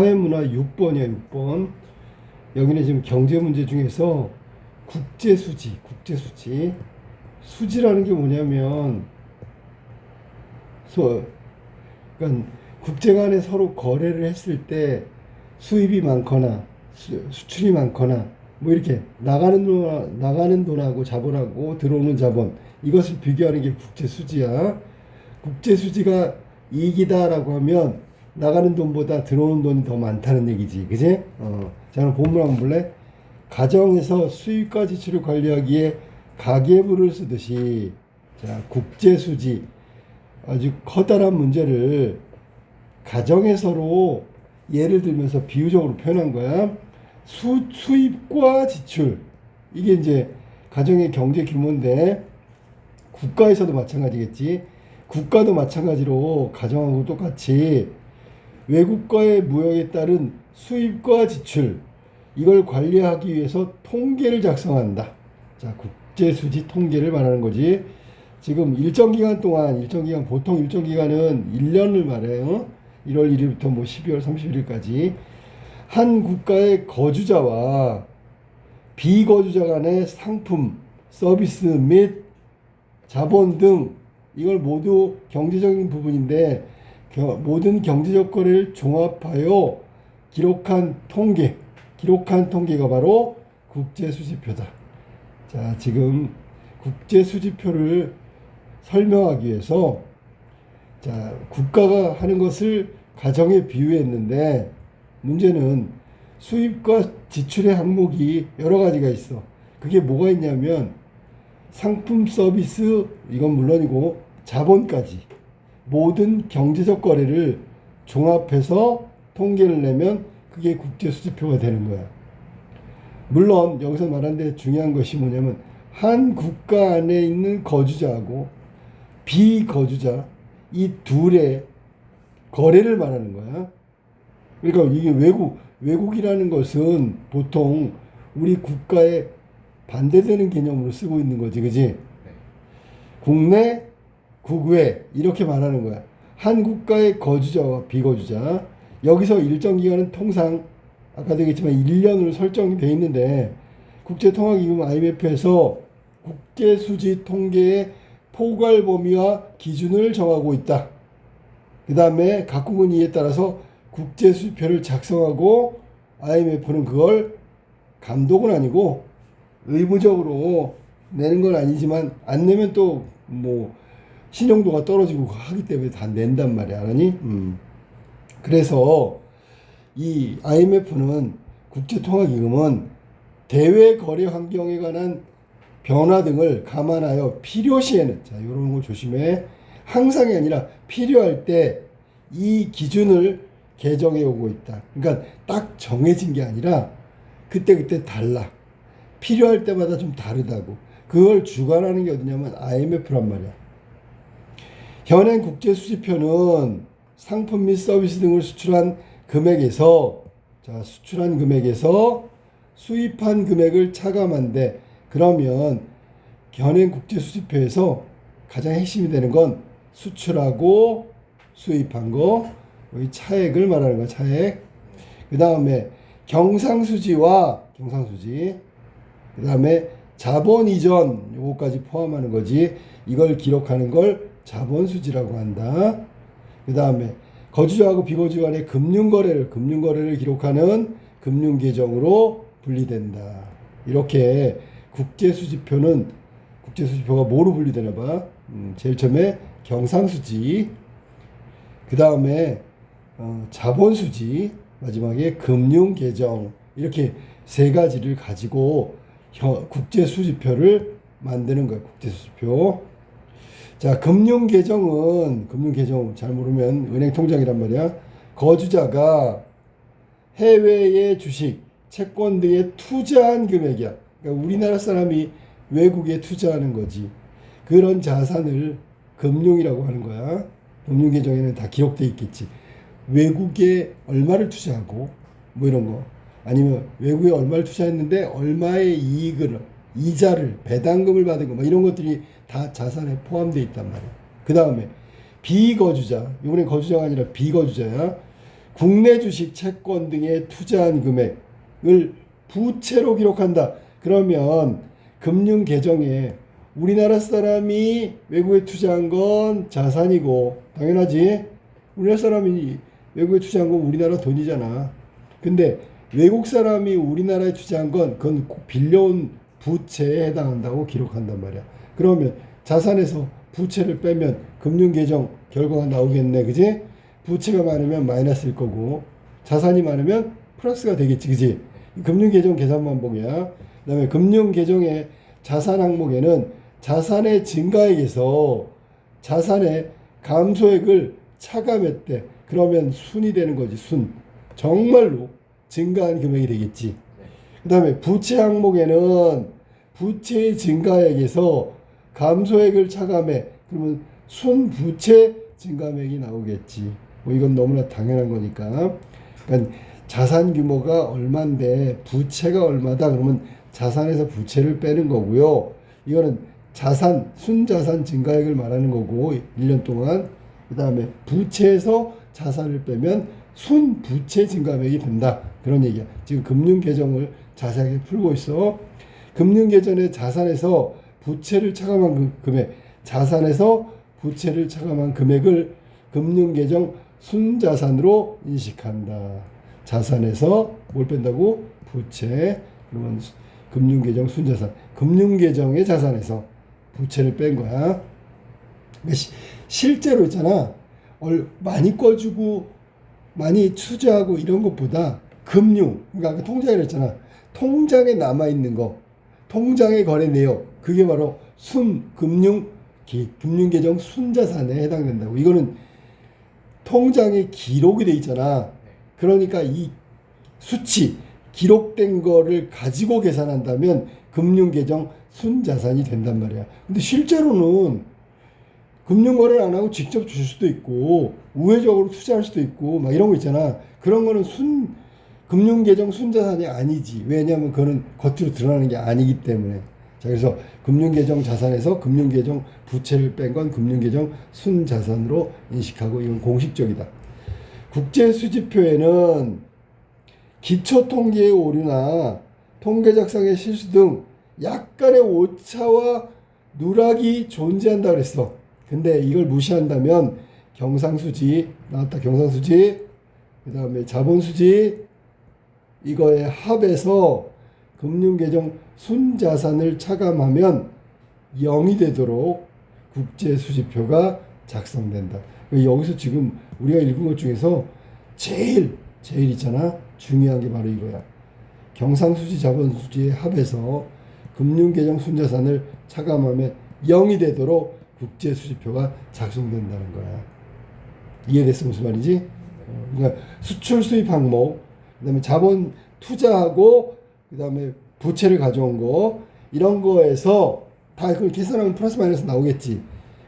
사회문화 6번이야, 6번. 여기는 지금 경제 문제 중에서 국제수지. 수지라는 게 뭐냐면, 그러니까 국제 간에 서로 거래를 했을 때 수입이 많거나 수출이 많거나 뭐 이렇게 나가는 돈하고 자본하고 들어오는 자본, 이것을 비교하는 게 국제수지야. 국제수지가 이익이다라고 하면 나가는 돈보다 들어오는 돈이 더 많다는 얘기지, 그지? 자, 그럼 본문 한번 볼래? 가정에서 수입과 지출을 관리하기에 가계부를 쓰듯이, 자, 국제수지, 아주 커다란 문제를 가정에서로 예를 들면서 비유적으로 표현한 거야. 수입과 지출, 이게 이제 가정의 경제 규모인데, 국가에서도 마찬가지겠지. 국가도 마찬가지로 가정하고 똑같이 외국과의 무역에 따른 수입과 지출, 이걸 관리하기 위해서 통계를 작성한다. 자, 국제수지 통계를 말하는 거지. 지금 일정 기간 동안, 보통 일정 기간은 1년을 말해요. 1월 1일부터 뭐 12월 31일까지 한 국가의 거주자와 비거주자 간의 상품, 서비스 및 자본 등, 이걸 모두 경제적인 부분인데, 모든 경제적 거래를 종합하여 기록한 통계가 바로 국제수지표다. 자, 지금 국제수지표를 설명하기 위해서, 자, 국가가 하는 것을 가정에 비유했는데, 문제는 수입과 지출의 항목이 여러 가지가 있어. 그게 뭐가 있냐면 상품, 서비스, 이건 물론이고 자본까지 모든 경제적 거래를 종합해서 통계를 내면 그게 국제수지표가 되는 거야. 물론 여기서 말하는데 중요한 것이 뭐냐면, 한 국가 안에 있는 거주자하고 비거주자, 이 둘의 거래를 말하는 거야. 그러니까 이게 외국이라는 것은 보통 우리 국가에 반대되는 개념으로 쓰고 있는 거지, 그지? 국내, 국외, 이렇게 말하는 거야. 한 국가의 거주자와 비거주자. 여기서 일정 기간은 통상 아까도 얘기했지만 1년으로 설정이 돼 있는데, 국제통화기금 IMF에서 국제수지 통계의 포괄 범위와 기준을 정하고 있다. 그 다음에 각국은 이에 따라서 국제수지표를 작성하고, IMF는 그걸 감독은 아니고 의무적으로 내는 건 아니지만, 안 내면 또 뭐 신용도가 떨어지고 하기 때문에 다 낸단 말이야, 알았니? 그래서 이 IMF는, 국제통화기금은 대외 거래 환경에 관한 변화 등을 감안하여 필요시에는, 자, 이런 거 조심해. 항상이 아니라 필요할 때 이 기준을 개정해 오고 있다. 그러니까 딱 정해진 게 아니라 그때그때 달라. 필요할 때마다 좀 다르다고. 그걸 주관하는 게 어디냐면 IMF란 말이야. 현행 국제수지표는 상품 및 서비스 등을 수출한 금액에서, 자, 수출한 금액에서 수입한 금액을 차감한데, 그러면 현행 국제수지표에서 가장 핵심이 되는 건 수출하고 수입한 거, 이 차액을 말하는 거야, 차액. 그 다음에 경상수지, 그 다음에 자본 이전, 요거까지 포함하는 거지. 이걸 기록하는 걸 자본수지라고 한다. 그 다음에 거주자하고 비거주자 간의 금융거래를 기록하는 금융계정으로 분리된다. 이렇게 국제수지표가 뭐로 분리되나 봐. 제일 처음에 경상수지, 그 다음에 자본수지, 마지막에 금융계정, 이렇게 세 가지를 가지고 국제수지표를 만드는 거예요. 국제수지표. 자, 금융계정 잘 모르면 은행 통장이란 말이야. 거주자가 해외의 주식, 채권 등에 투자한 금액이야. 그러니까 우리나라 사람이 외국에 투자하는 거지. 그런 자산을 금융이라고 하는 거야. 금융계정에는 다 기록돼 있겠지. 외국에 얼마를 투자하고 뭐 이런 거, 아니면 외국에 얼마를 투자했는데 얼마의 이자를, 배당금을 받은 거, 뭐 이런 것들이 다 자산에 포함되어 있단 말이야. 그 다음에 비거주자, 이번엔 거주자가 아니라 비거주자야. 국내 주식, 채권 등에 투자한 금액을 부채로 기록한다. 그러면 금융 계정에 우리나라 사람이 외국에 투자한 건 자산이고, 당연하지. 우리나라 사람이 외국에 투자한 건 우리나라 돈이잖아. 근데 외국 사람이 우리나라에 투자한 건 그건 빌려온 부채에 해당한다고 기록한단 말이야. 그러면 자산에서 부채를 빼면 금융계정 결과가 나오겠네. 그지? 부채가 많으면 마이너스일 거고, 자산이 많으면 플러스가 되겠지. 그지? 금융계정 계산만봉이야. 그 다음에 금융계정의 자산 항목에는 자산의 증가액에서 자산의 감소액을 차감했대. 그러면 순이 되는 거지. 순. 정말로 증가한 금액이 되겠지. 그 다음에 부채 항목에는 부채의 증가액에서 감소액을 차감해. 그러면 순부채 증감액이 나오겠지. 뭐 이건 너무나 당연한 거니까. 그러니까 자산 규모가 얼마인데 부채가 얼마다 그러면 자산에서 부채를 빼는 거고요. 이거는 자산, 순자산 증가액을 말하는 거고 1년 동안. 그 다음에 부채에서 자산을 빼면 순부채 증감액이 된다. 그런 얘기야. 지금 금융계정을 자세하게 풀고 있어. 금융계정의 자산에서 부채를 차감한 금액, 자산에서 부채를 차감한 금액을 금융계정 순자산으로 인식한다. 자산에서 뭘 뺀다고? 부채. 그러면 금융계정 순자산. 금융계정의 자산에서 부채를 뺀 거야. 실제로 있잖아. 많이 꿔주고 많이 투자하고 이런 것보다 금융, 그러니까 통장에 있잖아. 통장에 남아있는 거, 통장의 거래 내역, 그게 바로 금융계정 순자산에 해당된다고. 이거는 통장에 기록이 돼 있잖아. 그러니까 이 수치, 기록된 거를 가지고 계산한다면 금융계정 순자산이 된단 말이야. 근데 실제로는 금융거래를 안 하고 직접 주실 수도 있고 우회적으로 투자할 수도 있고 막 이런 거 있잖아. 그런 거는 금융계정 순자산이 아니지. 왜냐하면 그거는 겉으로 드러나는 게 아니기 때문에. 자, 그래서 금융계정 자산에서 금융계정 부채를 뺀 건 금융계정 순자산으로 인식하고 이건 공식적이다. 국제수지표에는 기초통계의 오류나 통계 작성의 실수 등 약간의 오차와 누락이 존재한다 그랬어. 근데 이걸 무시한다면 경상수지 나왔다. 경상수지 그 다음에 자본수지 이거의 합에서 금융계정 순자산을 차감하면 0이 되도록 국제수지표가 작성된다. 여기서 지금 우리가 읽은 것 중에서 제일 있잖아. 중요한 게 바로 이거야. 경상수지 자본수지의 합에서 금융계정 순자산을 차감하면 0이 되도록 국제수지표가 작성된다는 거야. 이해됐어? 무슨 말이지? 그러니까 수출 수입 항목, 그 다음에 자본 투자하고, 그 다음에 부채를 가져온 거, 이런 거에서 다 그걸 계산하면 플러스 마이너스 나오겠지.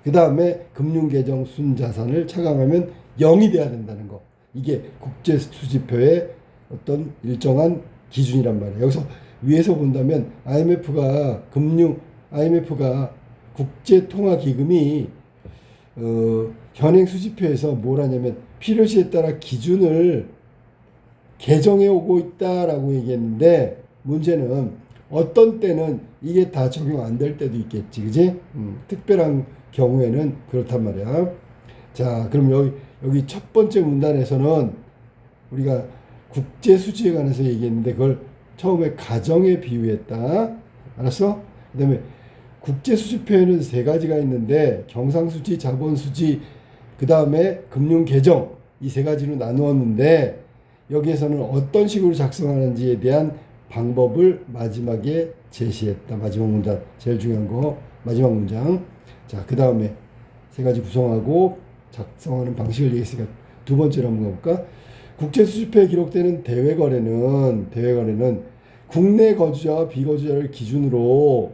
그 다음에 금융계정 순자산을 차감하면 0이 돼야 된다는 거. 이게 국제수지표의 어떤 일정한 기준이란 말이야. 여기서 위에서 본다면 IMF가 국제통화기금이 현행 수지표에서 뭘 하냐면 필요시에 따라 기준을 개정해 오고 있다라고 얘기했는데, 문제는 어떤 때는 이게 다 적용 안 될 때도 있겠지. 그지? 특별한 경우에는 그렇단 말이야. 자, 그럼 여기 첫 번째 문단에서는 우리가 국제수지에 관해서 얘기했는데 그걸 처음에 가정에 비유했다. 알았어? 그 다음에 국제수지표에는 3가지가 있는데 경상수지, 자본수지, 그 다음에 금융계정, 이 3가지로 나누었는데 여기에서는 어떤 식으로 작성하는지에 대한 방법을 마지막에 제시했다. 마지막 문장, 제일 중요한 거 마지막 문장. 자, 그 다음에 3가지 구성하고 작성하는 방식을 얘기했으니까 두 번째로 한번 가볼까? 국제수지표에 기록되는 대외거래는 국내 거주자와 비거주자를 기준으로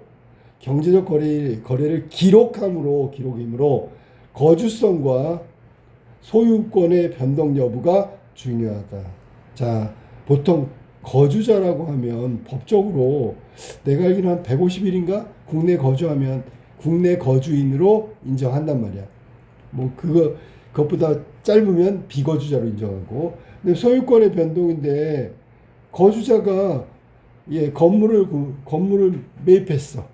경제적 거래를 기록이므로 거주성과 소유권의 변동 여부가 중요하다. 자, 보통 거주자라고 하면 법적으로 내가 알기로는 한 150일인가 국내 거주하면 국내 거주인으로 인정한단 말이야. 뭐 그것보다 짧으면 비거주자로 인정하고, 근데 소유권의 변동인데 거주자가 건물을 매입했어.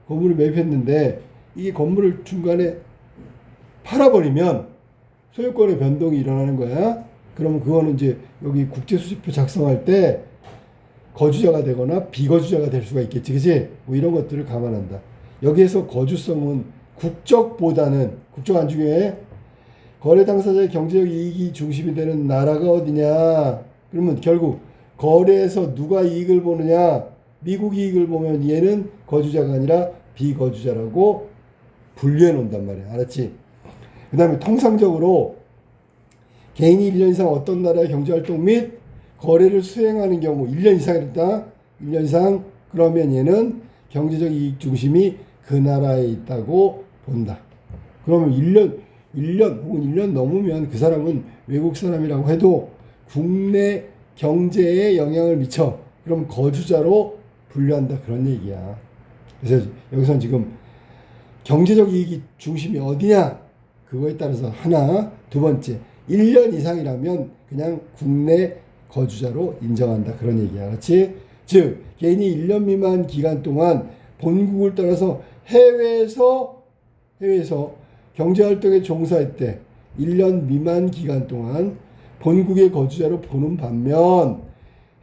건물을 매입했는데 이게 건물을 중간에 팔아버리면 소유권의 변동이 일어나는 거야. 그러면 그거는 이제 여기 국제수집표 작성할 때 거주자가 되거나 비거주자가 될 수가 있겠지, 그지? 뭐 이런 것들을 감안한다. 여기에서 거주성은 국적 안 중요해? 거래 당사자의 경제적 이익이 중심이 되는 나라가 어디냐? 그러면 결국 거래에서 누가 이익을 보느냐? 미국 이익을 보면 얘는 거주자가 아니라 비거주자라고 분류해 놓는단 말이야. 알았지? 그 다음에 통상적으로 개인이 1년 이상 어떤 나라의 경제활동 및 거래를 수행하는 경우 1년 이상이랬다. 1년 이상 그러면 얘는 경제적 이익 중심이 그 나라에 있다고 본다. 그러면 1년 혹은 1년 넘으면 그 사람은 외국 사람이라고 해도 국내 경제에 영향을 미쳐. 그럼 거주자로 분류한다. 그런 얘기야. 그래서 여기서는 지금 경제적 이익이 중심이 어디냐? 그거에 따라서 하나, 두 번째 1년 이상이라면 그냥 국내 거주자로 인정한다. 그런 얘기야. 그렇지? 즉 개인이 1년 미만 기간 동안 본국을 떠나서 해외에서 경제활동에 종사할 때 1년 미만 기간 동안 본국의 거주자로 보는 반면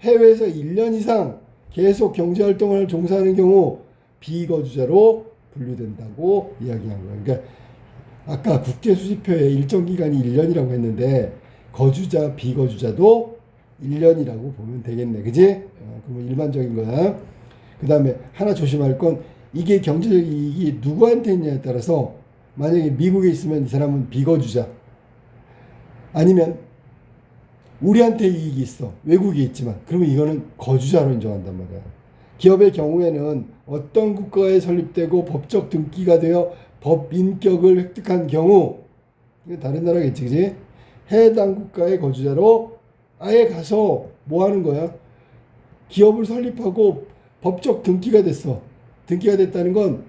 해외에서 1년 이상 계속 경제활동을 종사하는 경우 비거주자로 분류된다고 이야기한 거야. 그러니까 아까 국제수집표에 일정 기간이 1년이라고 했는데 거주자, 비거주자도 1년이라고 보면 되겠네. 그지? 그러면 일반적인 거야. 그 다음에 하나 조심할 건 이게 경제적 이익이 누구한테 있냐에 따라서 만약에 미국에 있으면 이 사람은 비거주자, 아니면 우리한테 이익이 있어. 외국에 있지만. 그러면 이거는 거주자로 인정한단 말이야. 기업의 경우에는 어떤 국가에 설립되고 법적 등기가 되어 법인격을 획득한 경우, 이거 다른 나라겠지, 그지? 해당 국가의 거주자로 아예 가서 뭐 하는 거야? 기업을 설립하고 법적 등기가 됐어. 등기가 됐다는 건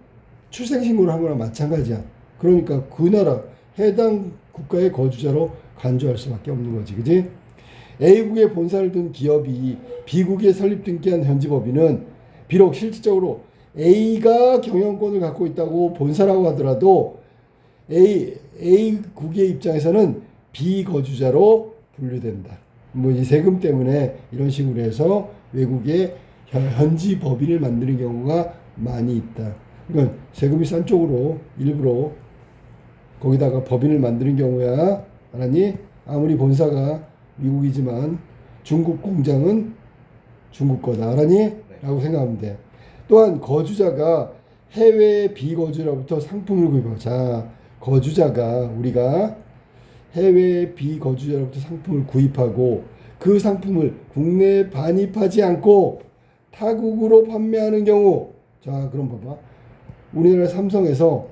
출생신고를 한 거랑 마찬가지야. 그러니까 그 나라, 해당 국가의 거주자로 간주할 수밖에 없는 거지, 그지? A국에 본사를 둔 기업이 B국에 설립 등기한 현지 법인은 비록 실질적으로 A가 경영권을 갖고 있다고 본사라고 하더라도 A국의 입장에서는 비거주자로 분류된다. 뭐 이 세금 때문에 이런 식으로 해서 외국에 현지 법인을 만드는 경우가 많이 있다. 그러니까 세금이 싼 쪽으로 일부러 거기다가 법인을 만드는 경우야. 알았니? 아무리 본사가 미국이지만 중국 공장은 중국 거다. 알았니? 라고 생각하면 돼. 또한 거주자가 해외 비거주로부터 상품을 구입하고, 자, 거주자가 우리가 해외 비거주자로부터 상품을 구입하고 그 상품을 국내에 반입하지 않고 타국으로 판매하는 경우, 자, 그럼 봐봐. 우리나라 삼성에서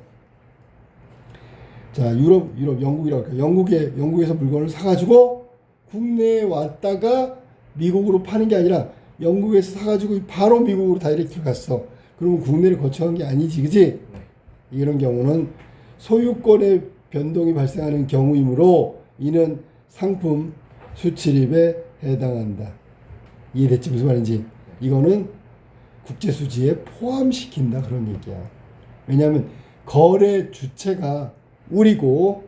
자, 영국이라고 할까? 영국에서 물건을 사가지고 국내에 왔다가 미국으로 파는 게 아니라 영국에서 사가지고 바로 미국으로 다이렉트로 갔어. 그러면 국내를 거쳐간 게 아니지, 그지? 이런 경우는 소유권의 변동이 발생하는 경우이므로 이는 상품 수출입에 해당한다. 이해됐지? 무슨 말인지? 이거는 국제수지에 포함시킨다. 그런 얘기야. 왜냐하면 거래 주체가 우리고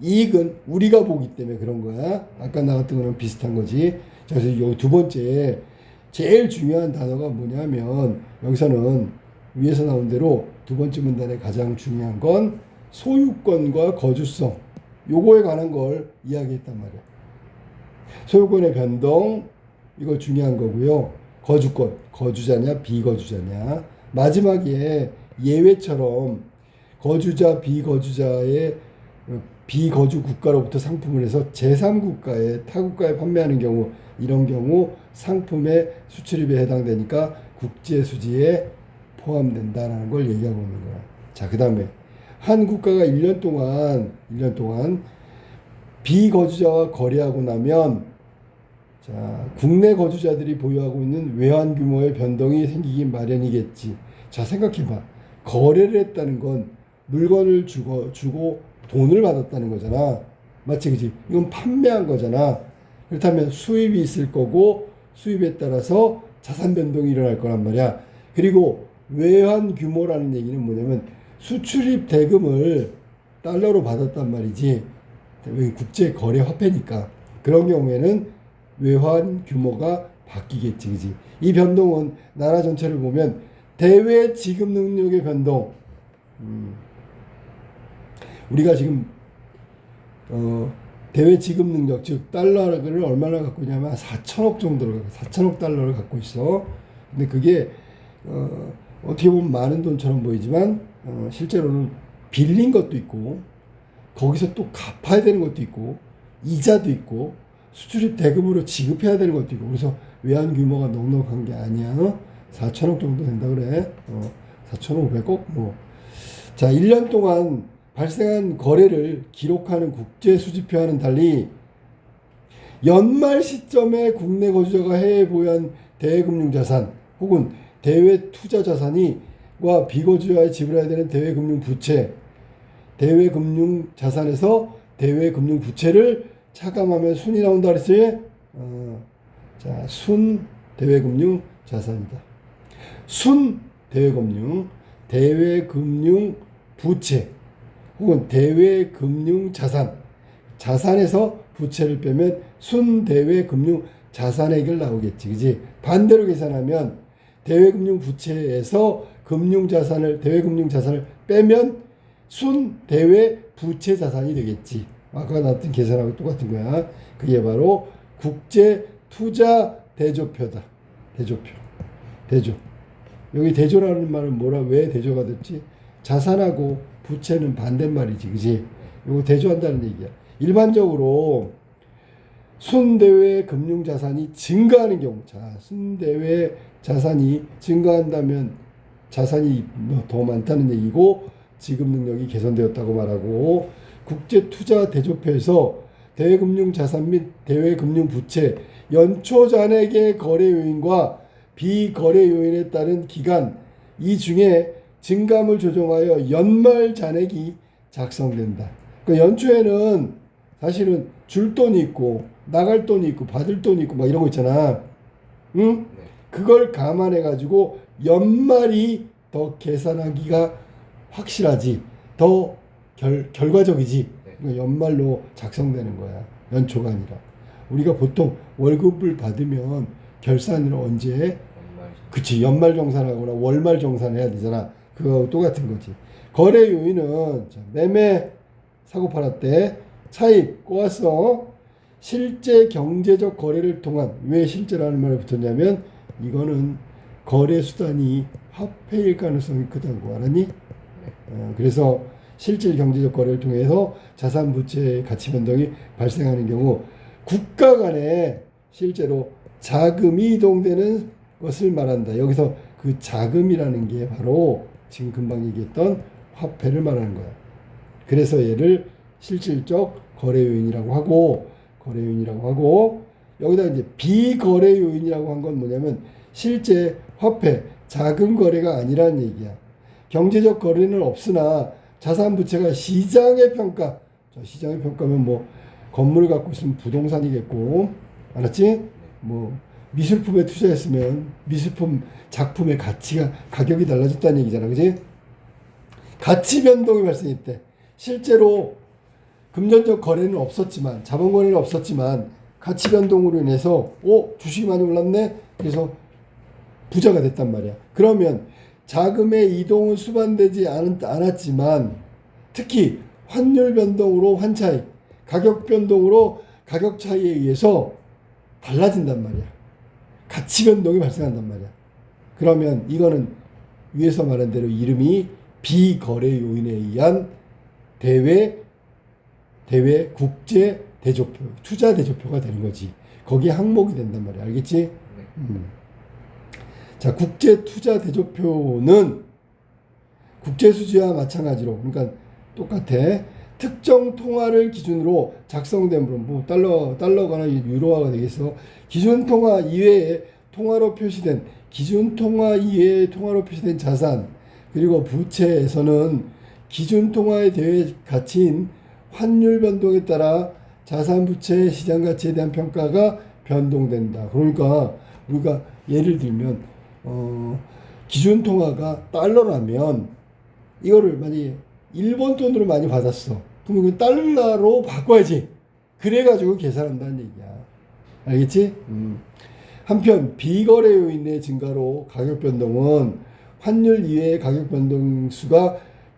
이익은 우리가 보기 때문에 그런 거야. 아까 나왔던 거랑 비슷한 거지. 자, 그래서 요 두 번째 제일 중요한 단어가 뭐냐면 여기서는 위에서 나온 대로 두 번째 문단에 가장 중요한 건 소유권과 거주성, 요거에 관한 걸 이야기했단 말이야. 소유권의 변동, 이거 중요한 거고요. 거주권, 거주자냐 비거주자냐. 마지막에 예외처럼 거주자 비거주자의 비거주 국가로부터 상품을 해서 제3국가에 타국가에 판매하는 경우, 이런 경우 상품의 수출입에 해당되니까 국제수지에 포함된다라는 걸 얘기하고 있는 거야. 자, 그 다음에 한 국가가 1년 동안 비거주자와 거래하고 나면, 자, 국내 거주자들이 보유하고 있는 외환 규모의 변동이 생기기 마련이겠지. 자, 생각해봐. 거래를 했다는 건 물건을 주고 돈을 받았다는 거잖아. 맞지, 그지? 이건 판매한 거잖아. 그렇다면 수입이 있을 거고 수입에 따라서 자산 변동이 일어날 거란 말이야. 그리고 외환 규모라는 얘기는 뭐냐면 수출입 대금을 달러로 받았단 말이지. 국제 거래 화폐니까. 그런 경우에는 외환 규모가 바뀌겠지. 그지? 이 변동은 나라 전체를 보면 대외 지급 능력의 변동. 우리가 지금 대외 지급 능력, 즉 달러를 얼마나 갖고 있냐면 4천억 정도를, 4천억 달러를 갖고 있어. 근데 그게 어떻게 보면 많은 돈처럼 보이지만 실제로는 빌린 것도 있고 거기서 또 갚아야 되는 것도 있고 이자도 있고 수출입 대금으로 지급해야 되는 것도 있고, 그래서 외환 규모가 넉넉한 게 아니야. 4천억 정도 된다 그래. 4,500억 뭐. 자, 1년 동안 발생한 거래를 기록하는 국제 수지표와는 달리 연말 시점에 국내 거주자가 해외 보유한 대외금융자산 혹은 대외 투자 자산이와 비거주자에 지불해야 되는 대외금융 부채, 대외금융 자산에서 대외금융 부채를 차감하면 순이 나온다 그랬지? 자, 순 대외금융 자산이다. 순 대외금융, 대외금융 부채 혹은 대외금융 자산, 자산에서 부채를 빼면 순대외금융 자산액을 나오겠지, 그지? 반대로 계산하면 대외금융 부채에서 금융자산을, 대외금융 자산을 빼면 순대외 부채 자산이 되겠지. 아까 나왔던 계산하고 똑같은 거야. 그게 바로 국제 투자 대조표다. 대조표. 대조. 여기 대조라는 말은 뭐라, 왜 대조가 됐지? 자산하고 부채는 반대말이지, 그지? 이거 대조한다는 얘기야. 일반적으로 순대외 금융자산이 증가하는 경우, 자, 순대외 자산이 증가한다면 자산이 더 많다는 얘기고 지급 능력이 개선되었다고 말하고, 국제 투자 대조표에서 대외금융 자산 및 대외금융 부채, 연초 잔액의 거래 요인과 비거래 요인에 따른 기간, 이 중에 증감을 조정하여 연말 잔액이 작성된다. 그러니까 연초에는 사실은 줄 돈이 있고 나갈 돈이 있고 받을 돈이 있고 막 이런 거 있잖아. 응? 네. 그걸 감안해 가지고 연말이 더 계산하기가 확실하지, 더 결과적이지. 그러니까 연말로 작성되는 거야. 연초가 아니라. 우리가 보통 월급을 받으면 결산을 언제 해? 그치, 연말정산하거나 월말정산해야 되잖아. 그거 똑같은 거지. 거래 요인은 매매, 사고 팔았 때, 차입, 꼬았어. 실제 경제적 거래를 통한, 왜 실제라는 말이 붙었냐면 이거는 거래 수단이 화폐일 가능성이 크다고, 알았니? 그래서 실질 경제적 거래를 통해서 자산 부채의 가치 변동이 발생하는 경우 국가 간에 실제로 자금이 이동되는 것을 말한다. 여기서 그 자금이라는 게 바로 지금 금방 얘기했던 화폐를 말하는 거야. 그래서 얘를 실질적 거래 요인이라고 하고, 여기다 이제 비거래 요인이라고 한 건 뭐냐면 실제 화폐, 자금 거래가 아니라는 얘기야. 경제적 거래는 없으나 자산 부채가 시장의 평가, 자, 시장의 평가면 뭐 건물을 갖고 있으면 부동산이겠고, 알았지? 뭐 미술품에 투자했으면 미술품 작품의 가격이 달라졌다는 얘기잖아, 그지? 가치 변동이 발생했대. 실제로 금전적 거래는 없었지만, 자본 거래는 없었지만 가치 변동으로 인해서 주식이 많이 올랐네. 그래서 부자가 됐단 말이야. 그러면 자금의 이동은 수반되지 않았지만 특히 환율 변동으로 환차익, 가격 변동으로 가격 차이에 의해서 달라진단 말이야. 가치 변동이 발생한단 말이야. 그러면 이거는 위에서 말한 대로 이름이 비거래 요인에 의한 대외 국제 대조표, 투자 대조표가 되는 거지. 거기에 항목이 된단 말이야. 알겠지? 자, 국제 투자 대조표는 국제 수지와 마찬가지로, 그러니까 똑같아. 특정 통화를 기준으로 작성된, 뭐 달러거나 유로화가 되겠어. 기준 통화 이외에 통화로 표시된, 기준 통화 이외에 통화로 표시된 자산, 그리고 부채에서는 기준 통화의 대외 가치인 환율 변동에 따라 자산 부채의 시장 가치에 대한 평가가 변동된다. 그러니까 우리가 예를 들면 기준 통화가 달러라면 이거를 만약에 일본 돈으로 많이 받았어. 그럼 그 달러로 바꿔야지. 그래가지고 계산한다는 얘기야. 알겠지? 한편 비거래 요인의 증가로 가격 변동은 환율 이외의 가격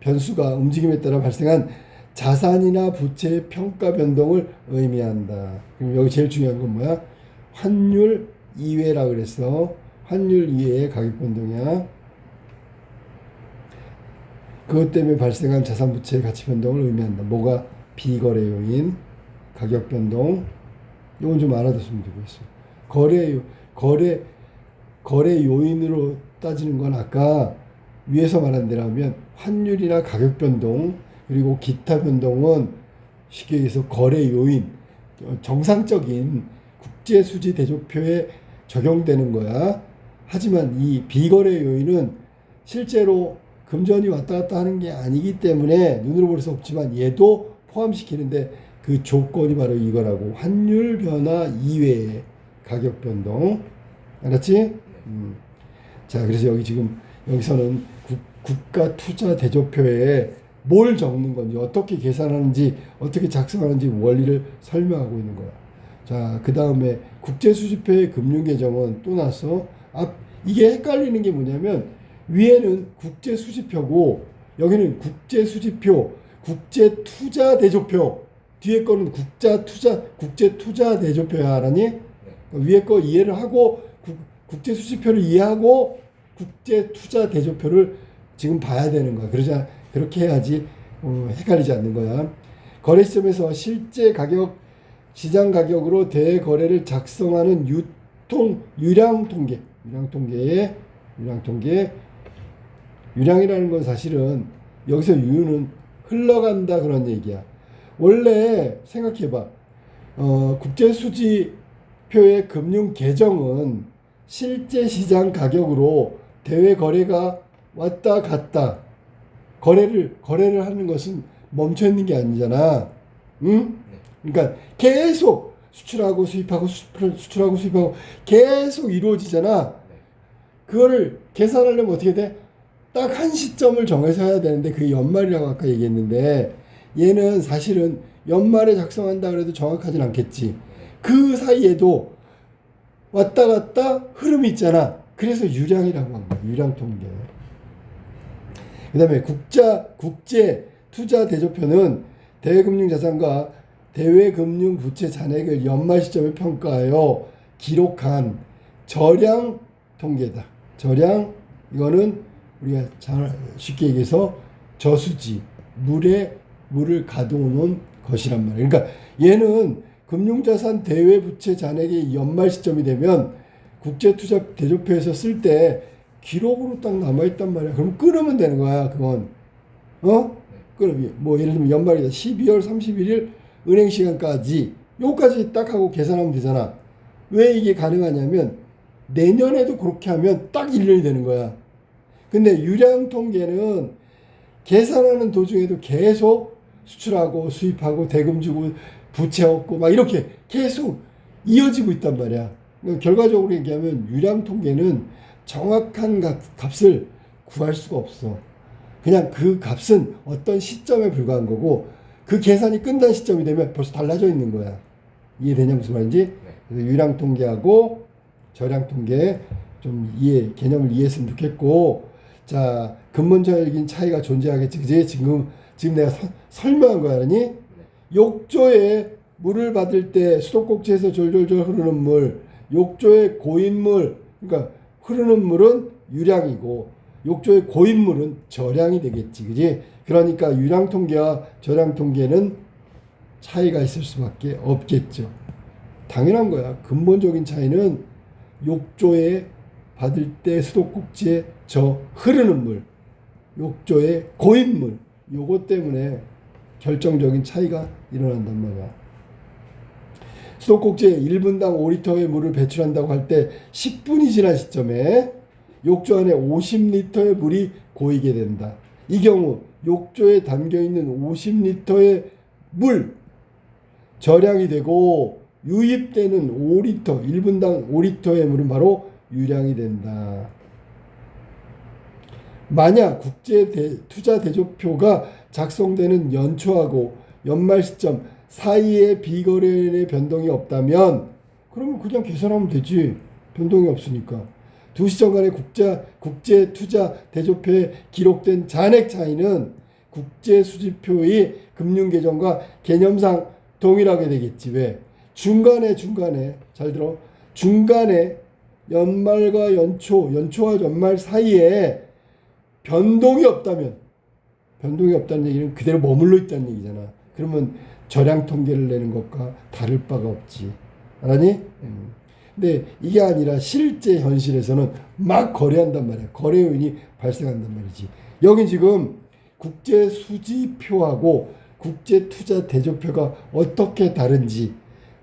변수가 움직임에 따라 발생한 자산이나 부채의 평가 변동을 의미한다. 그럼 여기 제일 중요한 건 뭐야? 환율 이외라 그랬어. 환율 이외의 가격 변동이야. 그것 때문에 발생한 자산 부채의 가치 변동을 의미한다. 뭐가? 비거래 요인, 가격 변동. 이건 좀 알아뒀으면 되겠어. 거래 요인으로 따지는 건 아까 위에서 말한 대로면 환율이나 가격 변동 그리고 기타 변동은 쉽게 얘기해서 거래 요인, 정상적인 국제 수지 대조표에 적용되는 거야. 하지만 이 비거래 요인은 실제로 금전이 왔다 갔다 하는 게 아니기 때문에 눈으로 볼 수 없지만 얘도 포함시키는데 그 조건이 바로 이거라고. 환율 변화 이외의 가격 변동. 알았지? 자, 그래서 여기서는 국가 투자 대조표에 뭘 적는 건지, 어떻게 계산하는지, 어떻게 작성하는지 원리를 설명하고 있는 거야. 자, 그 다음에 국제수지표의 금융계정은 또 나서 이게 헷갈리는 게 뭐냐면 위에는 국제수지표고 여기는 국제수지표, 국제투자대조표. 뒤에 거는 국제투자대조표야. 알았니? 위에 거 이해를 하고 국제수지표를 이해하고 국제투자대조표를 지금 봐야 되는 거야. 그렇게 해야지 헷갈리지 않는 거야. 거래 시점에서 실제 가격, 시장 가격으로 대거래를 작성하는 유량 통계. 유량이라는 건 사실은 여기서 유는 흘러간다 그런 얘기야. 원래 생각해봐. 국제수지표의 금융 계정은 실제 시장 가격으로 대외 거래가 왔다 갔다 거래를 하는 것은 멈춰 있는 게 아니잖아. 응? 그러니까 계속 수출하고 수입하고 수출하고 수입하고 계속 이루어지잖아. 그거를 계산하려면 어떻게 돼? 딱 한 시점을 정해서 해야 되는데 그게 연말이라고 아까 얘기했는데 얘는 사실은 연말에 작성한다 그래도 정확하진 않겠지. 그 사이에도 왔다 갔다 흐름이 있잖아. 그래서 유량이라고 한 거야. 유량 통계. 그 다음에 국제 투자 대조표는 대외금융자산과 대외금융부채 잔액을 연말 시점에 평가하여 기록한 저량 통계다. 저량, 이거는 우리가 잘 쉽게 얘기해서 저수지, 물을 가둬놓은 것이란 말이에요. 그러니까 얘는 금융자산 대외부채 잔액이 연말 시점이 되면 국제투자 대조표에서 쓸 때 기록으로 딱 남아있단 말이야. 그럼 끊으면 되는 거야, 그건. 그럼 뭐 예를 들면 연말이다. 12월 31일 은행 시간까지 요까지 딱 하고 계산하면 되잖아. 왜 이게 가능하냐면 내년에도 그렇게 하면 딱 1년이 되는 거야. 근데 유량 통계는 계산하는 도중에도 계속 수출하고 수입하고 대금 주고 부채 얻고 막 이렇게 계속 이어지고 있단 말이야. 그러니까 결과적으로 얘기하면 유량 통계는 정확한 값을 구할 수가 없어. 그냥 그 값은 어떤 시점에 불과한 거고 그 계산이 끝난 시점이 되면 벌써 달라져 있는 거야. 이해되냐 무슨 말인지? 그래서 유량 통계하고 저량 통계 좀 개념을 이해했으면 좋겠고, 자, 근본적인 차이가 존재하겠지, 그지? 지금 내가 설명한 거 알았니? 욕조에 물을 받을 때 수도꼭지에서 졸졸졸 흐르는 물, 욕조에 고인물, 그러니까 흐르는 물은 유량이고 욕조의 고인물은 저량이 되겠지, 그지? 그러니까 유량 통계와 저량 통계는 차이가 있을 수밖에 없겠죠. 당연한 거야. 근본적인 차이는 욕조에 받을 때 수도꼭지에 저 흐르는 물, 욕조의 고인물, 요것 때문에 결정적인 차이가 일어난단 말이야. 수도꼭지에 1분당 5리터의 물을 배출한다고 할 때 10분이 지난 시점에 욕조 안에 50리터의 물이 고이게 된다. 이 경우 욕조에 담겨있는 50리터의 물, 절량이 되고 유입되는 5리터, 1분당 5리터의 물은 바로 유량이 된다. 만약 국제투자대조표가 작성되는 연초하고 연말 시점 사이에 비거래의 변동이 없다면 그러면 그냥 계산하면 되지. 변동이 없으니까. 두 시점 간의 국제투자대조표에 기록된 잔액 차이는 국제수지표의 금융계정과 개념상 동일하게 되겠지. 왜? 중간에 잘 들어. 중간에 연말과 연초와 연말 사이에 변동이 없다는 얘기는 그대로 머물러 있다는 얘기잖아. 그러면 절량 통계를 내는 것과 다를 바가 없지. 알았니? 근데 이게 아니라 실제 현실에서는 막 거래한단 말이야. 거래 요인이 발생한단 말이지. 여기 지금 국제수지표하고 국제투자대조표가 어떻게 다른지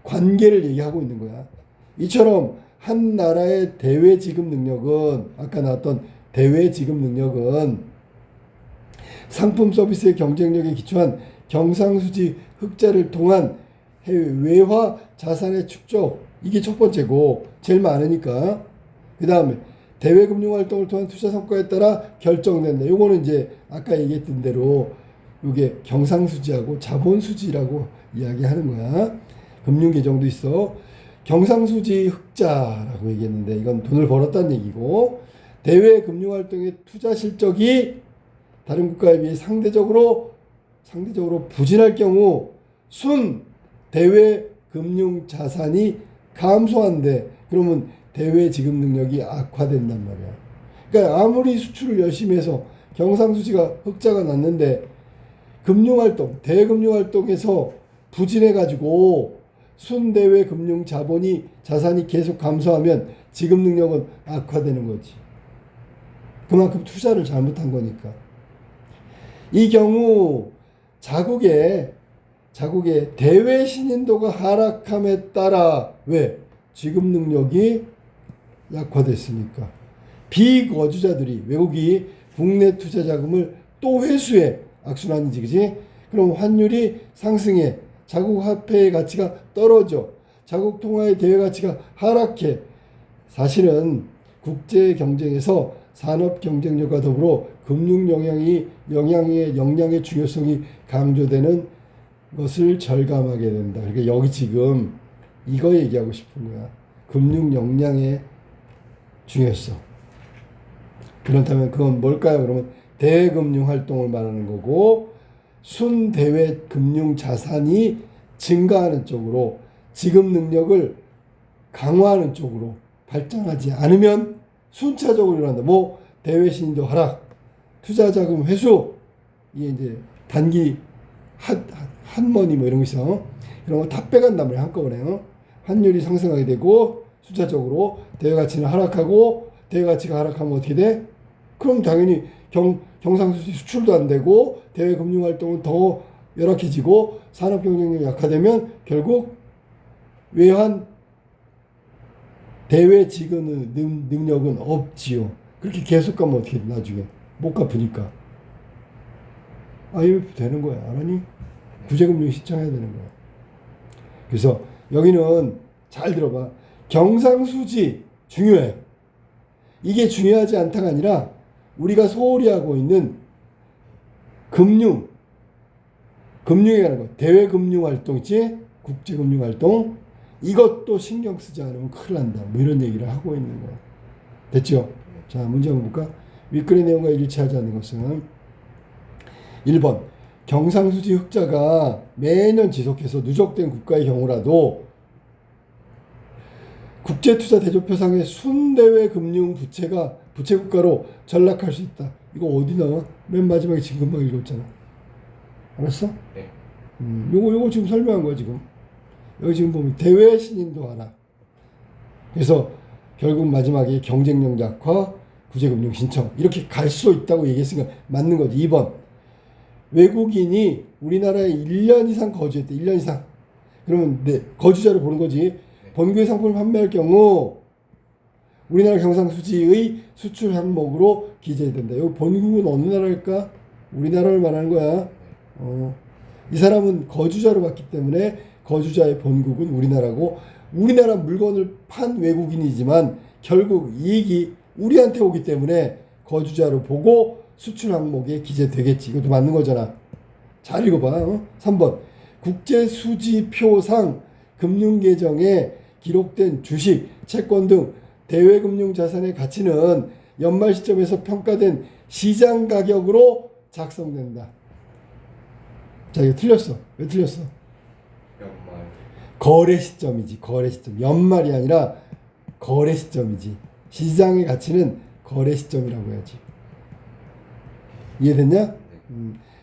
관계를 얘기하고 있는 거야. 이처럼 한 나라의 대외 지급 능력은 아까 나왔던 대외 지급 능력은 상품 서비스의 경쟁력에 기초한 경상수지 흑자를 통한 해외 외화 자산의 축적, 이게 첫 번째고 제일 많으니까. 그 다음에 대외 금융 활동을 통한 투자 성과에 따라 결정된다. 요거는 이제 아까 얘기했던 대로 이게 경상수지하고 자본수지라고 이야기하는 거야. 금융 계정도 있어. 경상수지 흑자라고 얘기했는데 이건 돈을 벌었다는 얘기고, 대외 금융 활동의 투자 실적이 다른 국가에 비해 상대적으로 부진할 경우 순 대외 금융 자산이 감소한대. 그러면 대외 지급 능력이 악화된단 말이야. 그러니까 아무리 수출을 열심히 해서 경상수지가 흑자가 났는데 금융활동, 대금융활동에서 부진해가지고 순대외 금융 자산이 계속 감소하면 지급 능력은 악화되는 거지. 그만큼 투자를 잘못한 거니까. 이 경우 자국의 대외 신인도가 하락함에 따라 왜? 지급 능력이 약화됐으니까 비거주자들이 외국이 국내 투자 자금을 또 회수해. 악순환이지, 그지? 그럼 환율이 상승해. 자국 화폐의 가치가 떨어져. 자국 통화의 대외 가치가 하락해. 사실은 국제 경쟁에서 산업 경쟁력과 더불어 금융 역량의 중요성이 강조되는 것을 절감하게 된다. 그러니까 여기 지금 이거 얘기하고 싶은 거야. 금융 역량의 중요성. 그렇다면 그건 뭘까요? 그러면 대금융 활동을 말하는 거고, 순대외 금융 자산이 증가하는 쪽으로 지급 능력을 강화하는 쪽으로 발전하지 않으면 순차적으로 일어난다. 뭐 대외 신인도 하락, 투자 자금 회수, 이게 이제 단기 한머니 뭐 이런 거 있어. 이런 거 다 빼간단 말이야, 한꺼번에. 환율이 상승하게 되고 순차적으로 대외 가치는 하락하고, 대외 가치가 하락하면 어떻게 돼? 그럼 당연히 경상수지 수출도 안 되고 대외 금융 활동은 더 열악해지고 산업 경쟁력이 약화되면 결국 외환 대외 지급 능력은 없지요. 그렇게 계속 가면 어떻게 돼? 나중에 못 갚으니까 IMF 되는 거야. 알았니? 구제금융 신청해야 되는 거야. 그래서 여기는 잘 들어봐. 경상수지 중요해. 이게 중요하지 않다가 아니라 우리가 소홀히 하고 있는 금융에 관한 거, 대외 금융 활동 있지? 국제 금융 활동, 이것도 신경 쓰지 않으면 큰일 난다. 뭐 이런 얘기를 하고 있는 거야. 됐죠? 자, 문제 한번 볼까? 윗글의 내용과 일치하지 않는 것은 1번 경상수지 흑자가 매년 지속해서 누적된 국가의 경우라도 국제투자대조표상의 순대외 금융 부채국가로 전락할 수 있다. 이거 어디 나와? 맨 마지막에 지금 금방 읽었잖아. 알았어? 네. 요거 지금 설명한 거야, 지금. 여기 지금 보면 대외 신인도 하락. 그래서 결국 마지막에 경쟁력 약화, 구제금융 신청. 이렇게 갈 수 있다고 얘기했으니까 맞는 거지. 2번. 외국인이 우리나라에 1년 이상 거주했대. 1년 이상. 그러면 거주자를 보는 거지. 본국의 상품을 판매할 경우 우리나라 경상수지의 수출 항목으로 기재해야 된다. 여기 본국은 어느 나라일까? 우리나라를 말하는 거야. 이 사람은 거주자로 봤기 때문에 거주자의 본국은 우리나라고 우리나라 물건을 판 외국인이지만 결국 이익이 우리한테 오기 때문에 거주자로 보고 수출 항목에 기재되겠지. 이것도 맞는 거잖아. 잘 읽어봐. 3번 국제수지표상 금융계정에 기록된 주식, 채권 등 대외금융자산의 가치는 연말 시점에서 평가된 시장 가격으로 작성된다. 자, 이거 틀렸어. 왜 틀렸어? 연말. 거래 시점이지. 거래 시점. 연말이 아니라 거래 시점이지. 시장의 가치는 거래 시점이라고 해야지. 이해됐냐?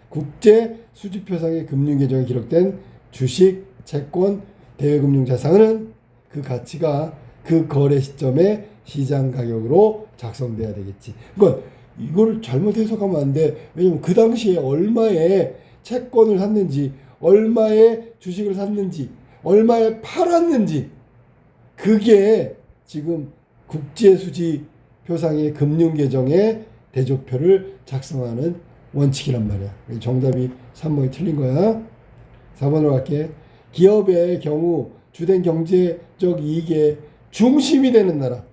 국제 수지표상의 금융계정에 기록된 주식, 채권, 대외금융자산은 그 가치가 그 거래 시점의 시장 가격으로 작성돼야 되겠지. 그러니까 이걸 잘못 해석하면 안 돼. 왜냐면 그 당시에 얼마에 채권을 샀는지, 얼마에 주식을 샀는지, 얼마에 팔았는지, 그게 지금 국제수지표상의 금융계정에 대조표를 작성하는 원칙이란 말이야. 정답이 3번이 틀린 거야. 4번으로 갈게. 기업의 경우 주된 경제적 이익의 중심이 되는 나라.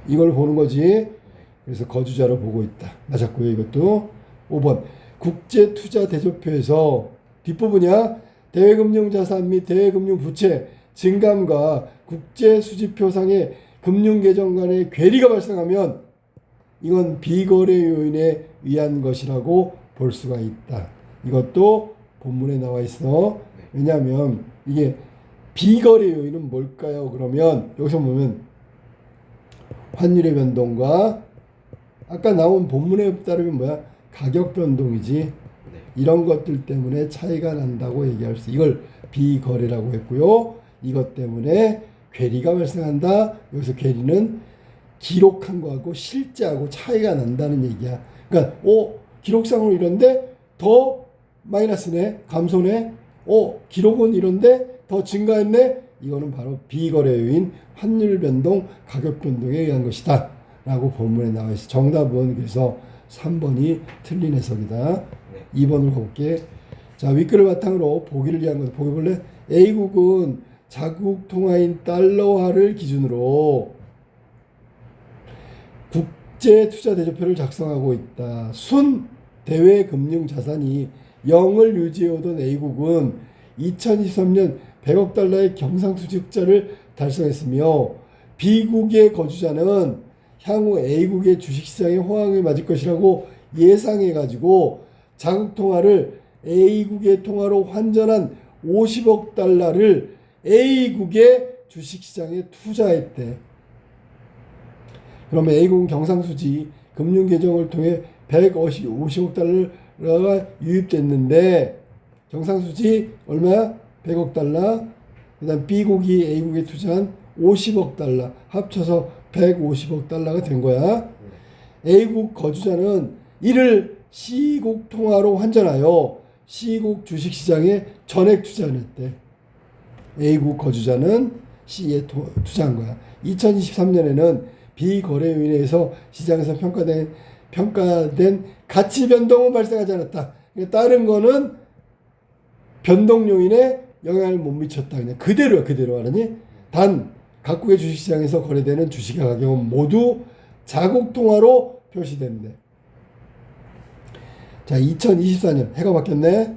이걸 보는 거지. 그래서 거주자로 보고 있다. 맞았고요. 이것도. 5번 국제투자대조표에서 뒷부분이야. 대외금융자산 및 대외금융부채 증감과 국제수지표상의 금융계정 간의 괴리가 발생하면 이건 비거래 요인에 의한 것이라고 볼 수가 있다. 이것도 본문에 나와 있어. 왜냐하면 이게 비거래 요인은 뭘까요? 그러면 여기서 보면 환율의 변동과 아까 나온 본문에 따르면 뭐야? 가격 변동이지. 이런 것들 때문에 차이가 난다고 얘기할 수. 이걸 비거래라고 했고요. 이것 때문에 괴리가 발생한다. 여기서 괴리는 기록한 거하고 실제하고 차이가 난다는 얘기야. 그러니까 기록상으로 이런데 더 마이너스네, 감소네. 기록은 이런데 더 증가했네. 이거는 바로 비거래 요인, 환율 변동, 가격 변동에 의한 것이다 라고 본문에 나와 있어. 정답은 그래서 3번이 틀린 해석이다. 2번으로 가볼게. 자, 윗글을 바탕으로 보기를 위한 것. 보기 볼래? A국은 자국 통화인 달러화를 기준으로 국제 투자 대조표를 작성하고 있다. 순 대외 금융 자산이 0을 유지해오던 A국은 2023년 100억 달러의 경상수지 흑자를 달성했으며 B국의 거주자는 향후 A국의 주식시장의 호황을 맞을 것이라고 예상해가지고 자국 통화를 A국의 통화로 환전한 50억 달러를 A국의 주식시장에 투자했대. 그러면 A국은 경상수지 금융계정을 통해 150억 달러가 유입됐는데 경상수지 얼마야? 100억 달러. 그 다음 B국이 A국에 투자한 50억 달러 합쳐서 150억 달러가 된 거야. A국 거주자는 이를 C국 통화로 환전하여 C국 주식시장에 전액 투자를 했대. A국 거주자는 C에 투자한 거야. 2023년에는 비거래 요인에 의해서 시장에서 평가된 가치 변동은 발생하지 않았다. 다른 거는 변동 요인에 영향을 못 미쳤다. 그냥 그대로야, 그대로. 알았니? 단 각국의 주식시장에서 거래되는 주식의 가격은 모두 자국 통화로 표시된대. 자, 2024년 해가 바뀌었네.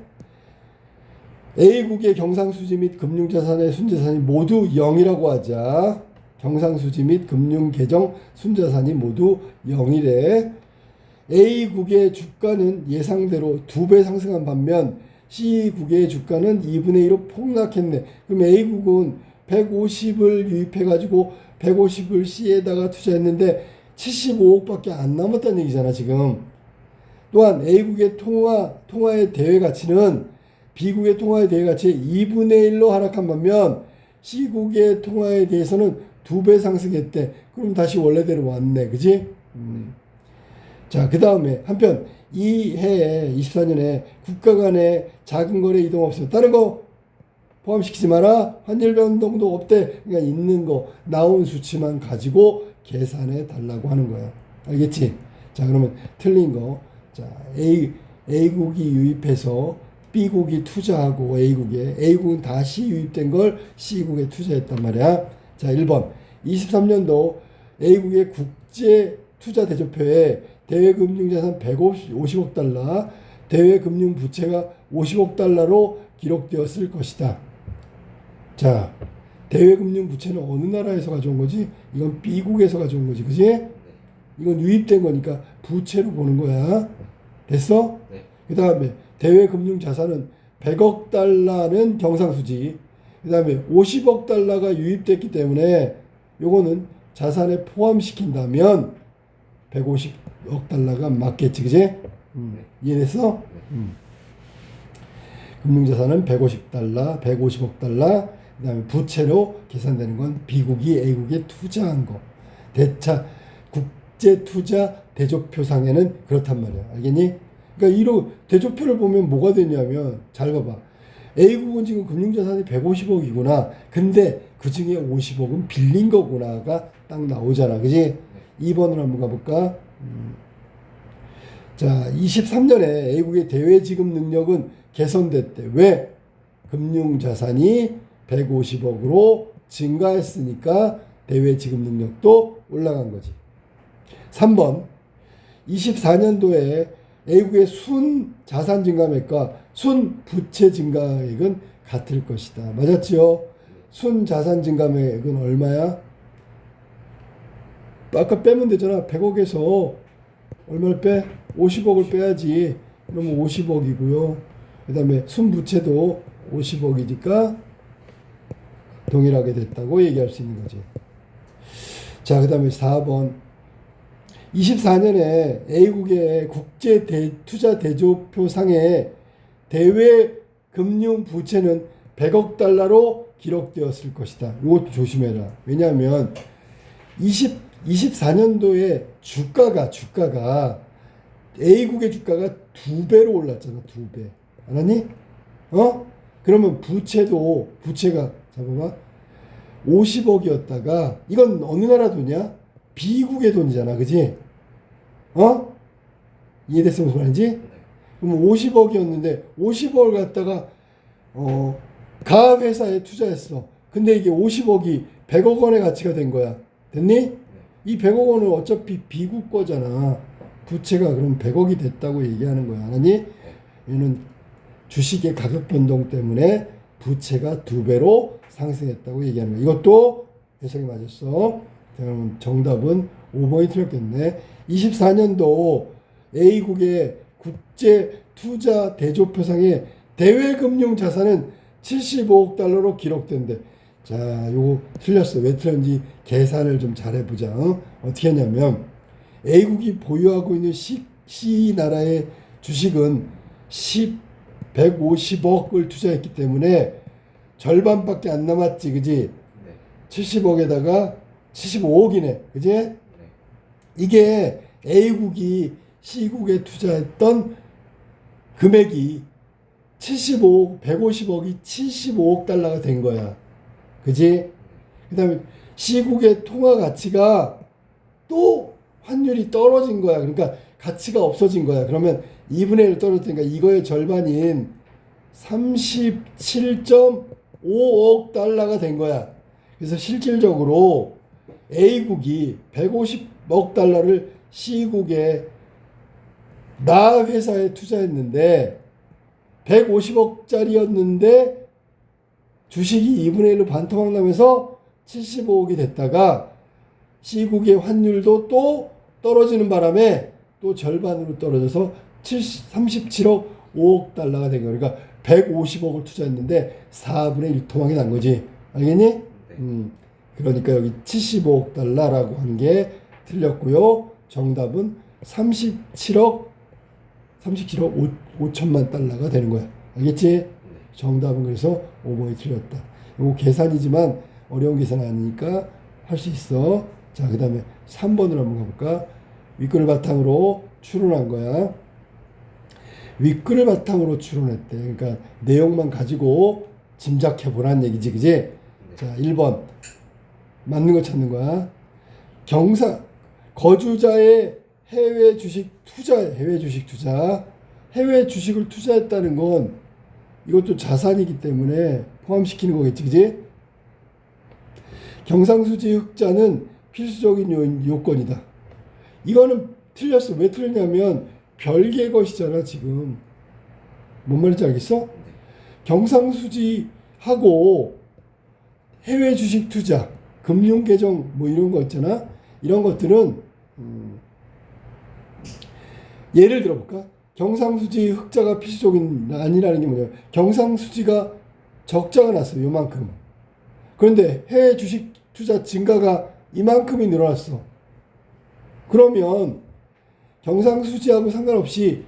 A국의 경상수지 및 금융자산의 순자산이 모두 0이라고 하자. 경상수지 및 금융계정 순자산이 모두 0이래. A국의 주가는 예상대로 2배 상승한 반면 C국의 주가는 2분의 1로 폭락했네. 그럼 A국은 150을 유입해가지고 150을 C에다가 투자했는데 75억밖에 안 남았다는 얘기잖아 지금. 또한 A국의 통화의 대외 가치는 B국의 통화의 대외 가치의 2분의 1로 하락한 반면 C국의 통화에 대해서는 2배 상승했대. 그럼 다시 원래대로 왔네. 그지? 자, 그 다음에 한편 이 해에 24년에 국가 간의 자금 거래 이동 없어. 다른 거 포함시키지 마라. 환율 변동도 없대. 그러니까 있는 거 나온 수치만 가지고 계산해 달라고 하는 거야. 알겠지? 자, 그러면 틀린 거. 자, A국이 유입해서 B국이 투자하고 A국은 다시 유입된 걸 C국에 투자했단 말이야. 자, 1번 23년도 A국의 국제 투자 대조표에 대외금융자산 150억 달러, 대외금융부채가 50억 달러로 기록되었을 것이다. 자, 대외금융부채는 어느 나라에서 가져온 거지? 이건 B국에서 가져온 거지, 그지? 이건 유입된 거니까 부채로 보는 거야. 됐어? 네. 그 다음에 대외금융자산은 100억 달러는 경상수지. 그 다음에 50억 달러가 유입됐기 때문에 요거는 자산에 포함시킨다면 150억 달러가 맞겠지, 그지? 이해됐어? 금융자산은 150달러, 150억 달러, 그 다음에 부채로 계산되는 건 B국이 A국에 투자한 거. 국제투자 대조표상에는 그렇단 말이야. 알겠니? 그러니까 이런 대조표를 보면 뭐가 되냐면, 잘 봐봐. A국은 지금 금융자산이 150억이구나. 근데 그 중에 50억은 빌린 거구나가 딱 나오잖아. 그지? 2번으로 한번 가볼까? 자, 23년에 A국의 대외지급 능력은 개선됐대. 왜? 금융자산이 150억으로 증가했으니까 대외지급 능력도 올라간 거지. 3번 24년도에 A국의 순 자산 증가액과 순 부채 증가액은 같을 것이다. 맞았지요? 순 자산 증가액은 얼마야? 아까 빼면 되잖아. 100억에서 얼마를 빼? 50억을 빼야지. 그러면 50억이고요. 그 다음에 순부채도 50억이니까 동일하게 됐다고 얘기할 수 있는 거지. 자, 그 다음에 4번 24년에 A국의 국제 투자 대조표상에 대외 금융 부채는 100억 달러로 기록되었을 것이다. 이것도 조심해라. 왜냐하면 24년도에 주가가 A국의 주가가 2배로 올랐잖아. 2배. 알았니? 그러면 부채가 잡아봐. 50억이었다가 이건 어느 나라 돈이야? B국의 돈이잖아. 그지? 이해됐어? 무슨 말인지? 그럼 50억이었는데 50억을 갖다가 가압회사에 투자했어. 근데 이게 50억이 100억 원의 가치가 된 거야. 됐니? 이 100억 원은 어차피 B국 거잖아. 부채가 그럼 100억이 됐다고 얘기하는 거야. 아니? 얘는 주식의 가격 변동 때문에 부채가 2배로 상승했다고 얘기하는 거야. 이것도 해석이 맞았어. 그럼 정답은 5번이 틀렸겠네. 24년도 A국의 국제 투자 대조표상에 대외금융 자산은 75억 달러로 기록된대. 자, 요거 틀렸어. 왜 틀렸는지 계산을 좀 잘해보자. 어떻게 하냐면 A국이 보유하고 있는 C 나라의 주식은 150억을 투자했기 때문에 절반밖에 안 남았지, 그지? 70억에다가 75억이네, 그지? 이게 A국이 C국에 투자했던 금액이 150억이 75억 달러가 된 거야. 그지? 그 다음에 C국의 통화 가치가 또 환율이 떨어진 거야. 그러니까 가치가 없어진 거야. 그러면 2분의 1 떨어졌으니까 이거의 절반인 37.5억 달러가 된 거야. 그래서 실질적으로 A국이 150억 달러를 C국에 나 회사에 투자했는데 150억짜리였는데 주식이 2분의 1로 반토막 나면서 75억이 됐다가 C국의 환율도 또 떨어지는 바람에 또 절반으로 떨어져서 37억 5억 달러가 된 거야. 그러니까 150억을 투자했는데 4분의 1 토막이 난 거지. 알겠니? 그러니까 여기 75억 달러라고 한 게 틀렸고요. 정답은 37억 5천만 달러가 되는 거야. 알겠지? 정답은 그래서 5번이 틀렸다. 이거 계산이지만 어려운 계산 아니니까 할 수 있어. 자, 그 다음에 3번으로 한번 가볼까? 윗글을 바탕으로 추론한 거야. 윗글을 바탕으로 추론했대. 그러니까 내용만 가지고 짐작해 보라는 얘기지, 그지? 자, 1번 맞는 거 찾는 거야. 거주자의 해외 주식 투자. 해외 주식을 투자했다는 건 이것도 자산이기 때문에 포함시키는 거겠지, 그지? 경상수지 흑자는 필수적인 요건이다. 이거는 틀렸어. 왜 틀렸냐면 별개의 것이잖아, 지금. 뭔 말인지 알겠어? 경상수지하고 해외 주식 투자, 금융계정 뭐 이런 거 있잖아. 이런 것들은 예를 들어볼까? 경상수지 흑자가 필수적인 아니라는 게 뭐냐? 경상수지가 적자가 났어, 요만큼. 그런데 해외 주식 투자 증가가 이만큼이 늘어났어. 그러면 경상수지하고 상관없이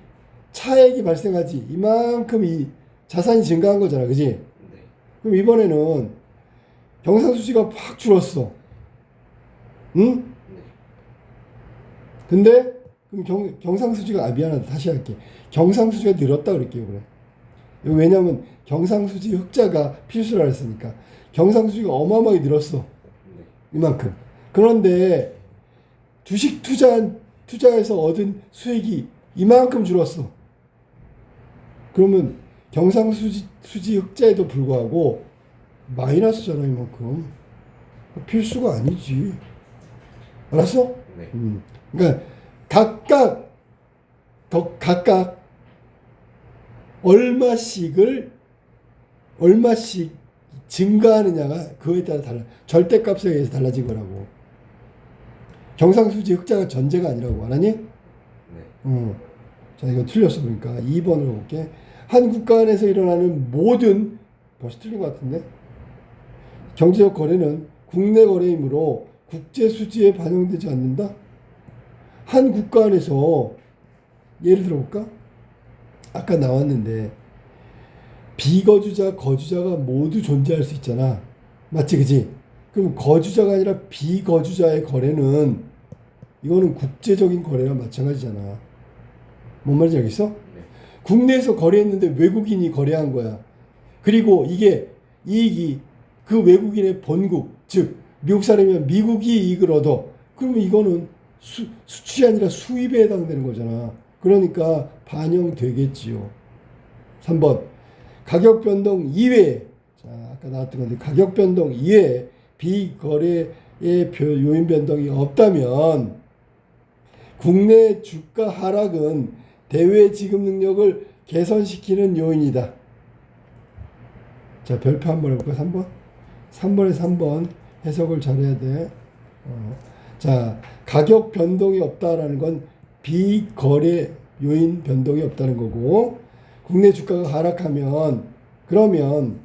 차액이 발생하지. 이만큼 이 자산이 증가한 거잖아, 그지? 네. 그럼 이번에는 경상수지가 확 줄었어. 응? 네. 근데 그럼 경상수지가 미안하다, 다시 할게. 경상수지가 늘었다 그럴게요, 그래. 왜냐면 경상수지 흑자가 필수라 했으니까 경상수지가 어마어마하게 늘었어. 네. 이만큼. 그런데 주식 투자에서 얻은 수익이 이만큼 줄었어. 그러면 경상수지 흑자에도 불구하고 마이너스잖아, 이만큼. 필수가 아니지. 알았어? 네. 그러니까 각각 얼마씩 증가하느냐가 그거에 따라 달라. 절대값에 의해서 달라진 거라고. 경상수지 흑자가 전제가 아니라고. 알았니? 네. 자, 이거 틀렸어. 그러니까 2번으로 볼게. 한 국가 안에서 일어나는 모든, 벌써 틀린 것 같은데? 경제적 거래는 국내 거래이므로 국제 수지에 반영되지 않는다? 한 국가 안에서 예를 들어볼까? 아까 나왔는데 비거주자, 거주자가 모두 존재할 수 있잖아. 맞지, 그지? 그럼 거주자가 아니라 비거주자의 거래는 이거는 국제적인 거래랑 마찬가지잖아. 뭔 말인지 알겠어? 네. 국내에서 거래했는데 외국인이 거래한 거야. 그리고 이게 이익이 그 외국인의 본국, 즉 미국 사람이면 미국이 이익을 얻어. 그러면 이거는 수출이 아니라 수입에 해당되는 거잖아. 그러니까 반영되겠지요. 3번. 가격 변동 이외에, 자, 아까 나왔던 건데 가격 변동 이외에 비거래의 요인 변동이 없다면 국내 주가 하락은 대외 지급 능력을 개선시키는 요인이다. 자, 별표 한번 해볼까? 3번? 3번에 3번 해석을 잘해야 돼. 자, 가격 변동이 없다라는 건 비거래 요인 변동이 없다는 거고, 국내 주가가 하락하면 그러면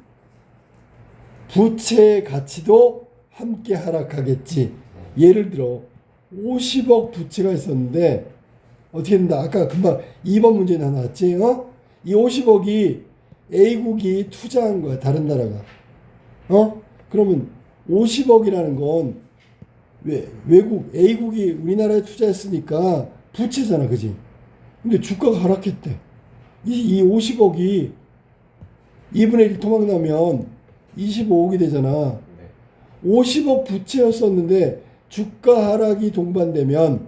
부채의 가치도 함께 하락하겠지. 예를 들어 50억 부채가 있었는데 어떻게 된다? 아까 금방 2번 문제 나왔지? 이 50억이 A국이 투자한 거야, 다른 나라가. 그러면 50억이라는 건 외국 A국이 우리나라에 투자했으니까 부채잖아, 그지? 근데 주가가 하락했대. 이 50억이 2분의 1 토막 나면 25억이 되잖아. 네. 50억 부채였었는데 주가 하락이 동반되면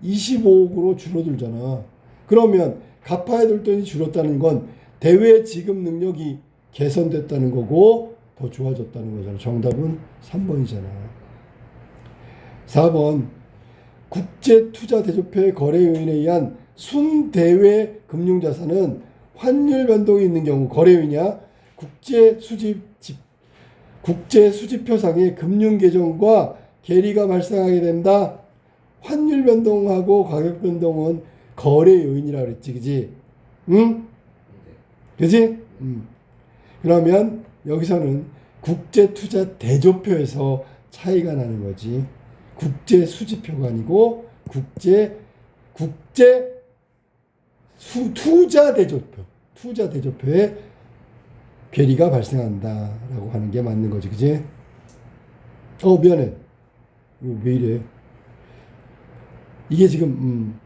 25억으로 줄어들잖아. 그러면 갚아야 될 돈이 줄었다는 건 대외 지급 능력이 개선됐다는 거고 더 좋아졌다는 거잖아. 정답은 3번이잖아. 4번. 국제투자대조표의 거래 요인에 의한 순대외 금융자산은 환율 변동이 있는 경우 거래 요인이야. 국제수지표상의 금융계정과 괴리가 발생하게 된다. 환율 변동하고 가격 변동은 거래 요인이라 그랬지, 그지? 응? 그지? 그러면 여기서는 국제투자대조표에서 차이가 나는 거지. 국제수지표가 아니고 투자대조표에 괴리가 발생한다라고 하는 게 맞는 거지, 그지? 미안해. 왜 이래? 이게 지금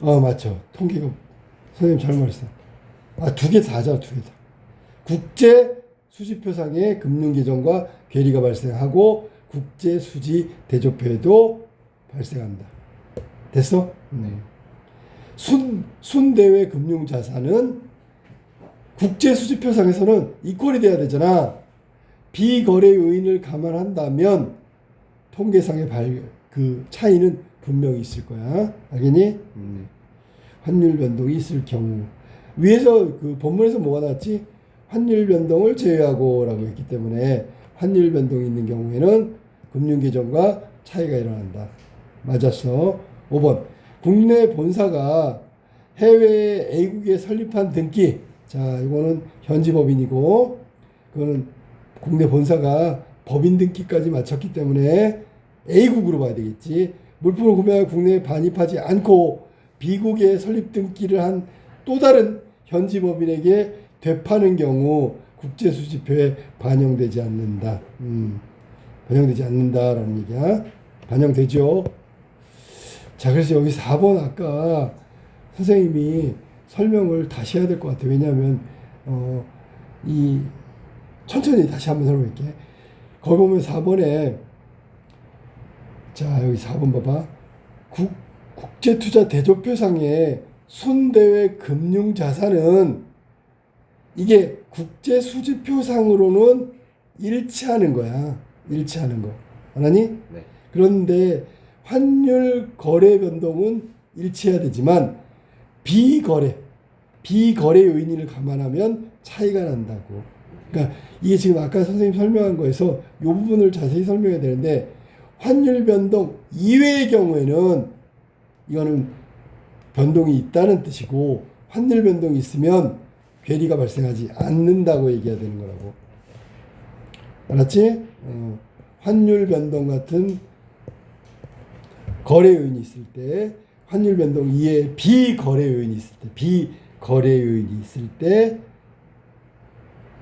맞죠. 통계가 선생님 잘 말했어. 두 개 다죠, 두 개 다. 국제 수지표상의 금융계정과 괴리가 발생하고 국제 수지 대조표에도 발생한다. 됐어? 순대외 금융자산은 국제 수지표상에서는 이퀄이 돼야 되잖아. 비거래 요인을 감안한다면 통계상의 그 차이는 분명히 있을 거야. 알겠니? 환율 변동이 있을 경우 위에서 그 본문에서 뭐가 나왔지? 환율 변동을 제외하고라고 했기 때문에 환율 변동이 있는 경우에는 금융계정과 차이가 일어난다. 맞았어. 5번 국내 본사가 해외 A국에 설립한 등기. 자, 이거는 현지 법인이고 그거는 국내 본사가 법인 등기까지 마쳤기 때문에 A국으로 봐야 되겠지. 물품을 구매하여 국내에 반입하지 않고 B국에 설립 등기를 한 또 다른 현지 법인에게 되파는 경우 국제수지표에 반영되지 않는다. 반영되지 않는다라는 얘기야. 반영되죠. 자, 그래서 여기 4번 아까 선생님이 설명을 다시 해야 될 것 같아요. 왜냐하면 이 천천히 다시 한번 설명할게. 거기 보면 4번에 자, 여기 4번 봐봐. 국제투자 대조표상의 순대외 금융자산은 이게 국제수지표상으로는 일치하는 거야. 일치하는 거. 알았니? 네. 그런데 환율 거래 변동은 일치해야 되지만 비거래 요인을 감안하면 차이가 난다고. 그러니까 이게 지금 아까 선생님 설명한 거에서 이 부분을 자세히 설명해야 되는데 환율 변동 이외의 경우에는 이거는 변동이 있다는 뜻이고 환율 변동이 있으면 괴리가 발생하지 않는다고 얘기해야 되는 거라고. 알았지? 환율 변동 같은 거래 요인이 있을 때 환율 변동 이외에 비거래 요인이 있을 때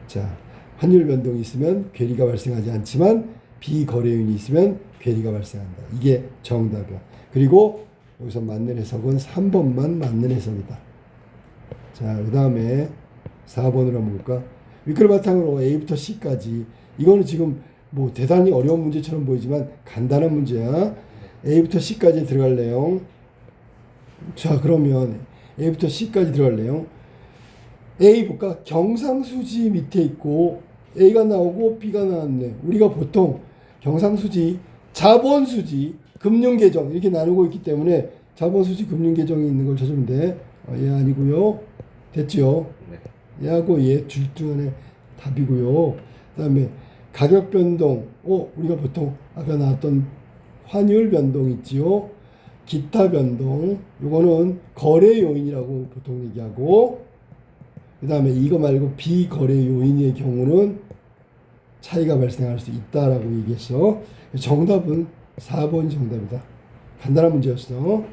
자, 환율 변동이 있으면 괴리가 발생하지 않지만 비거래 요인이 있으면 괴리가 발생한다. 이게 정답이야. 그리고 여기서 맞는 해석은 3번만 맞는 해석이다. 자, 그 다음에 4번으로 한번 볼까? 윗글 바탕으로 A부터 C까지. 이거는 지금 뭐 대단히 어려운 문제처럼 보이지만 간단한 문제야. A부터 C까지 들어갈 내용. 자, 그러면 A부터 C까지 들어갈 내용. A 볼까? 경상수지 밑에 있고 A가 나오고 B가 나왔네. 우리가 보통 경상수지, 자본수지, 금융계정 이렇게 나누고 있기 때문에 자본수지, 금융계정이 있는 걸 찾으면 돼. 얘 아니고요. 됐죠? 네. 얘하고 얘 둘 중 하나 답이고요. 그 다음에 가격 변동. 우리가 보통 아까 나왔던 환율 변동 있지요. 기타 변동. 요거는 거래 요인이라고 보통 얘기하고 그 다음에 이거 말고 비거래 요인의 경우는 차이가 발생할 수 있다라고 얘기했어. 정답은 4번이 정답이다. 간단한 문제였어.